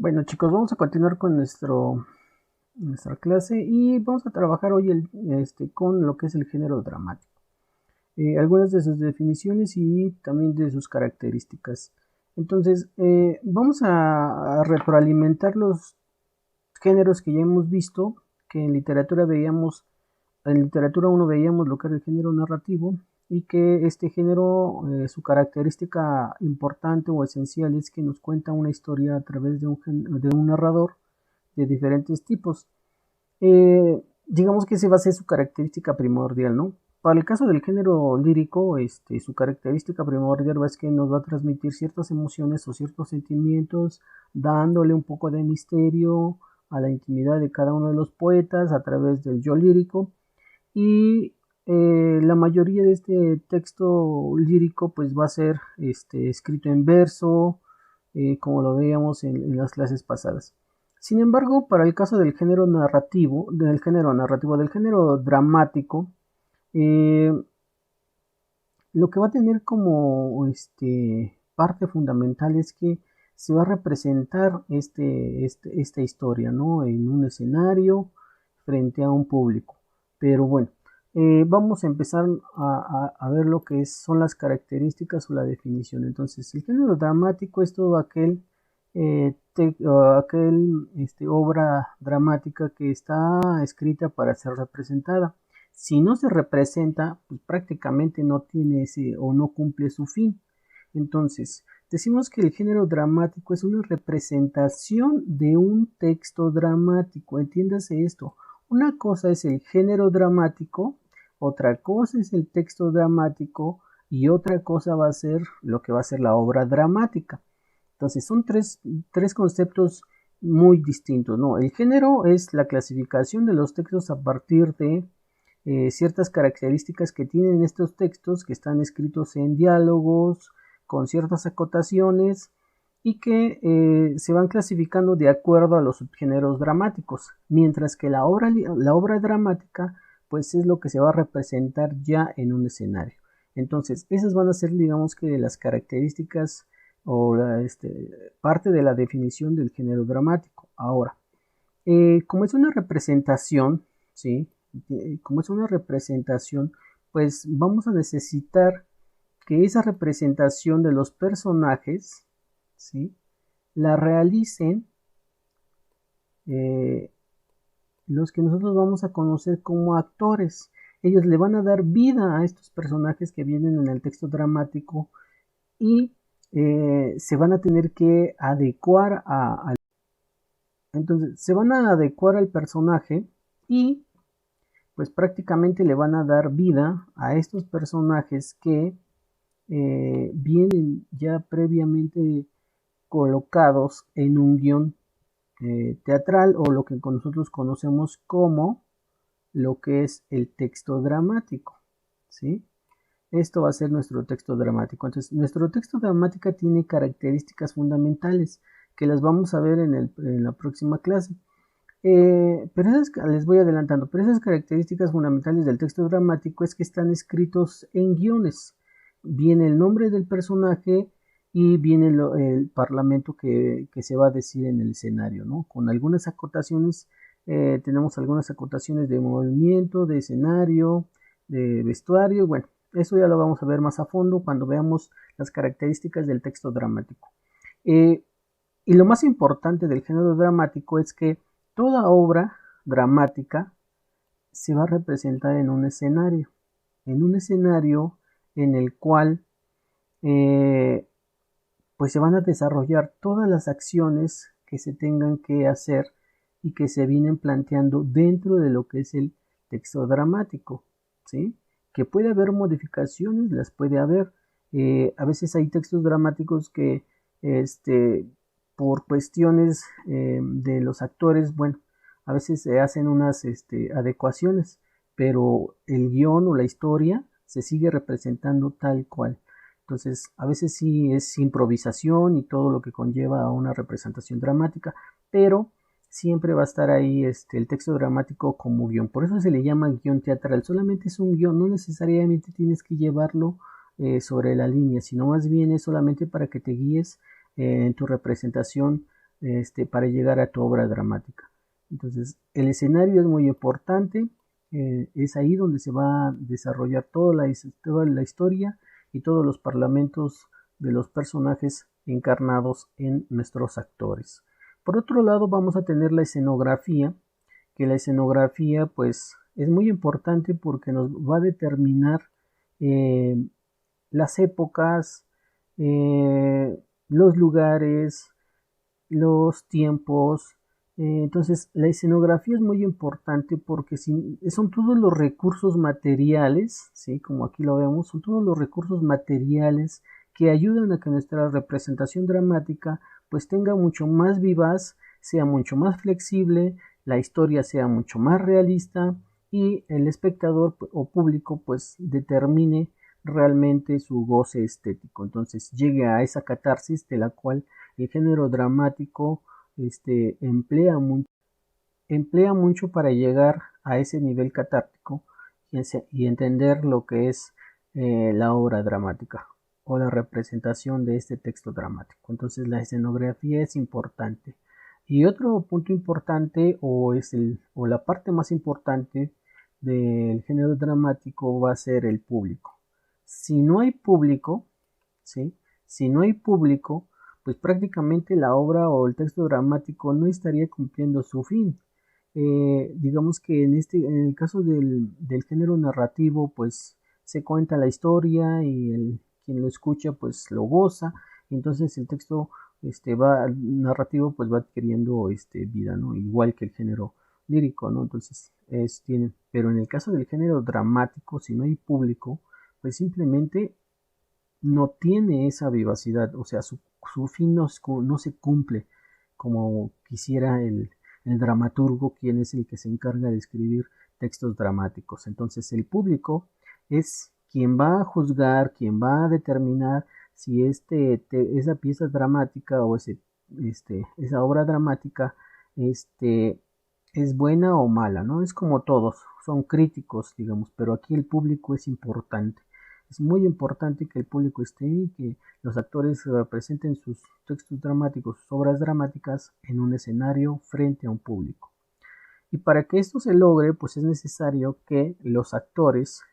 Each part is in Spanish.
Bueno, chicos, vamos a continuar con nuestra clase y vamos a trabajar hoy con lo que es el género dramático. Algunas de sus definiciones y también de sus características. Entonces, vamos a retroalimentar los géneros que ya hemos visto, que en literatura veíamos, en literatura uno veíamos lo que era el género narrativo y que este género, su característica importante o esencial es que nos cuenta una historia a través de un narrador de diferentes tipos. Digamos que esa va a ser su característica primordial, ¿no? Para el caso del género lírico, su característica primordial es que nos va a transmitir ciertas emociones o ciertos sentimientos, dándole un poco de misterio a la intimidad de cada uno de los poetas a través del yo lírico. Y la mayoría de este texto lírico pues va a ser escrito en verso, como lo veíamos en las clases pasadas. Sin embargo, para el caso del género dramático, eh, lo que va a tener como parte fundamental es que se va a representar esta historia, ¿no? En un escenario frente a un público. Pero bueno, vamos a empezar a ver lo que son las características o la definición. Entonces, el género dramático es todo aquel obra dramática que está escrita para ser representada. Si no se representa, pues prácticamente no tiene ese o no cumple su fin. Entonces, decimos que el género dramático es una representación de un texto dramático. Entiéndase esto. Una cosa es el género dramático, otra cosa es el texto dramático y otra cosa va a ser lo que va a ser la obra dramática. Entonces, son tres conceptos muy distintos, ¿no? El género es la clasificación de los textos a partir de ciertas características que tienen estos textos que están escritos en diálogos, con ciertas acotaciones y que se van clasificando de acuerdo a los subgéneros dramáticos, mientras que la obra dramática pues es lo que se va a representar ya en un escenario. Entonces, esas van a ser, digamos que, las características o parte de la definición del género dramático. Ahora, como es una representación, ¿sí? Como es una representación, pues vamos a necesitar que esa representación de los personajes, ¿sí? La realicen eh, los que nosotros vamos a conocer como actores. Ellos le van a dar vida a estos personajes que vienen en el texto dramático y se van a tener que adecuar entonces se van a adecuar al personaje y pues prácticamente le van a dar vida a estos personajes que vienen ya previamente colocados en un guión teatral o lo que nosotros conocemos como lo que es el texto dramático, ¿sí? Esto va a ser nuestro texto dramático. Entonces, nuestro texto dramático tiene características fundamentales que las vamos a ver en la próxima clase. Pero les voy adelantando, pero esas características fundamentales del texto dramático es que están escritos en guiones. Viene el nombre del personaje y viene el parlamento que se va a decir en el escenario, ¿no? Con algunas acotaciones, tenemos algunas acotaciones de movimiento, de escenario, de vestuario. Bueno, eso ya lo vamos a ver más a fondo cuando veamos las características del texto dramático. Eh, y lo más importante del género dramático es que toda obra dramática se va a representar en un escenario en el cual eh, pues se van a desarrollar todas las acciones que se tengan que hacer y que se vienen planteando dentro de lo que es el texto dramático, ¿sí? Que puede haber modificaciones, las puede haber. A veces hay textos dramáticos que por cuestiones de los actores, bueno, a veces se hacen unas adecuaciones, pero el guión o la historia se sigue representando tal cual. Entonces, a veces sí es improvisación y todo lo que conlleva a una representación dramática, pero siempre va a estar ahí el texto dramático como guión. Por eso se le llama guión teatral. Solamente es un guión, no necesariamente tienes que llevarlo sobre la línea, sino más bien es solamente para que te guíes en tu representación para llegar a tu obra dramática. Entonces, el escenario es muy importante, es ahí donde se va a desarrollar toda la historia y todos los parlamentos de los personajes encarnados en nuestros actores. Por otro lado, vamos a tener la escenografía, que la escenografía pues es muy importante porque nos va a determinar eh, las épocas, los lugares, los tiempos. Entonces, la escenografía es muy importante porque son todos los recursos materiales, ¿sí? Como aquí lo vemos, son todos los recursos materiales que ayudan a que nuestra representación dramática pues tenga mucho más vivaz, sea mucho más flexible, la historia sea mucho más realista y el espectador o público pues determine realmente su goce estético. Entonces llegue a esa catarsis de la cual el género dramático emplea mucho para llegar a ese nivel catártico y entender lo que es la obra dramática o la representación de este texto dramático. Entonces la escenografía es importante. Y otro punto importante o la parte más importante del género dramático va a ser el público. Si no hay público, ¿sí? Si no hay público, pues prácticamente la obra o el texto dramático no estaría cumpliendo su fin. Digamos que en el caso del género narrativo, pues se cuenta la historia y quien lo escucha, pues lo goza. Y entonces el texto narrativo, pues va adquiriendo vida, ¿no? Igual que el género lírico, ¿no? Entonces, pero en el caso del género dramático, si no hay público, pues simplemente no tiene esa vivacidad, o sea, su fin no se cumple como quisiera el dramaturgo, quien es el que se encarga de escribir textos dramáticos. Entonces el público es quien va a juzgar, quien va a determinar si esa pieza dramática o esa obra dramática es buena o mala, ¿no? Es como todos, son críticos, digamos, pero aquí el público es importante. Es muy importante que el público esté y que los actores representen sus textos dramáticos, sus obras dramáticas en un escenario frente a un público. Y para que esto se logre, pues es necesario que los actores,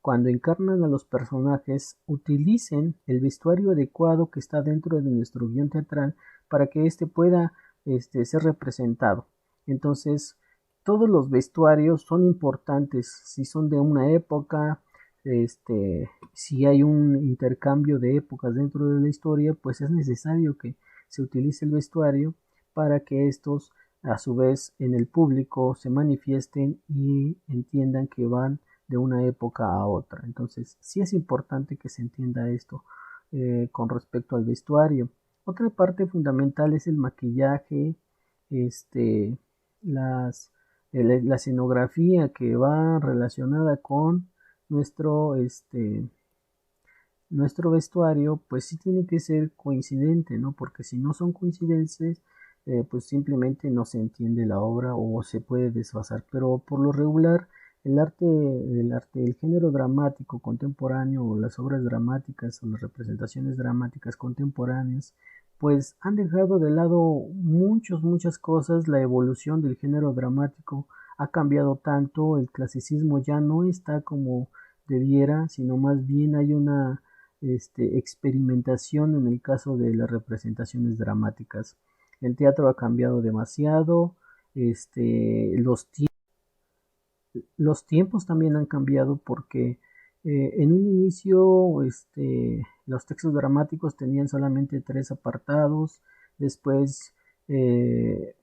cuando encarnan a los personajes, utilicen el vestuario adecuado que está dentro de nuestro guión teatral para que éste pueda ser representado. Entonces, todos los vestuarios son importantes, si son de una época, si hay un intercambio de épocas dentro de la historia, pues es necesario que se utilice el vestuario para que estos a su vez en el público se manifiesten y entiendan que van de una época a otra. Entonces, sí es importante que se entienda esto con respecto al vestuario. Otra parte fundamental es el maquillaje, este, la escenografía que va relacionada con nuestro, nuestro vestuario, pues sí tiene que ser coincidente, ¿no? Porque si no son coincidentes, pues simplemente no se entiende la obra o se puede desfasar. Pero por lo regular, el género dramático contemporáneo o las obras dramáticas o las representaciones dramáticas contemporáneas, pues han dejado de lado muchas cosas. La evolución del género dramático ha cambiado tanto, el clasicismo ya no está como debiera, sino más bien hay una experimentación en el caso de las representaciones dramáticas. El teatro ha cambiado demasiado, los tiempos también han cambiado porque en un inicio los textos dramáticos tenían solamente 3 apartados, después eh,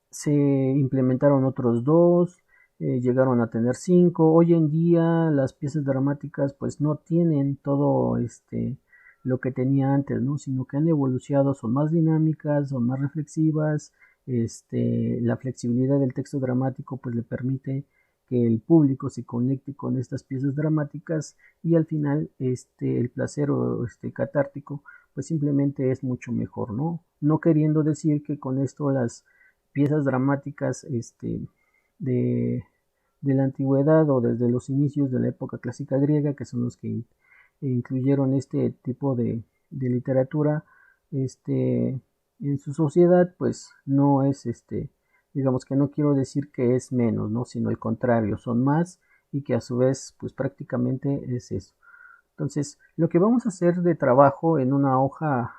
se implementaron otros 2, llegaron a tener 5. Hoy en día las piezas dramáticas pues no tienen todo lo que tenía antes, ¿no? Sino que han evolucionado, son más dinámicas, son más reflexivas. La flexibilidad del texto dramático pues le permite que el público se conecte con estas piezas dramáticas y al final el placer o catártico pues simplemente es mucho mejor, ¿no? No queriendo decir que con esto las piezas dramáticas de, de la antigüedad o desde los inicios de la época clásica griega, que son los que incluyeron este tipo de literatura, este, en su sociedad, pues no es digamos que no quiero decir que es menos, ¿no? Sino al contrario, son más y que a su vez, pues prácticamente es eso. Entonces, lo que vamos a hacer de trabajo en una hoja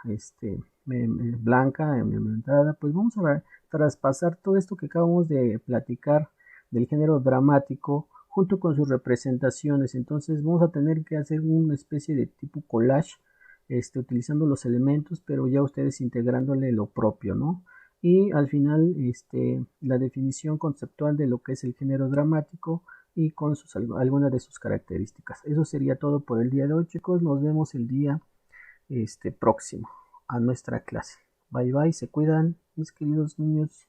blanca, enmendada, pues vamos a traspasar todo esto que acabamos de platicar del género dramático junto con sus representaciones. Entonces, vamos a tener que hacer una especie de tipo collage, utilizando los elementos, pero ya ustedes integrándole lo propio, ¿no? Y al final, la definición conceptual de lo que es el género dramático y con algunas de sus características. Eso sería todo por el día de hoy, chicos. Nos vemos el día próximo a nuestra clase. Bye bye, se cuidan, mis queridos niños.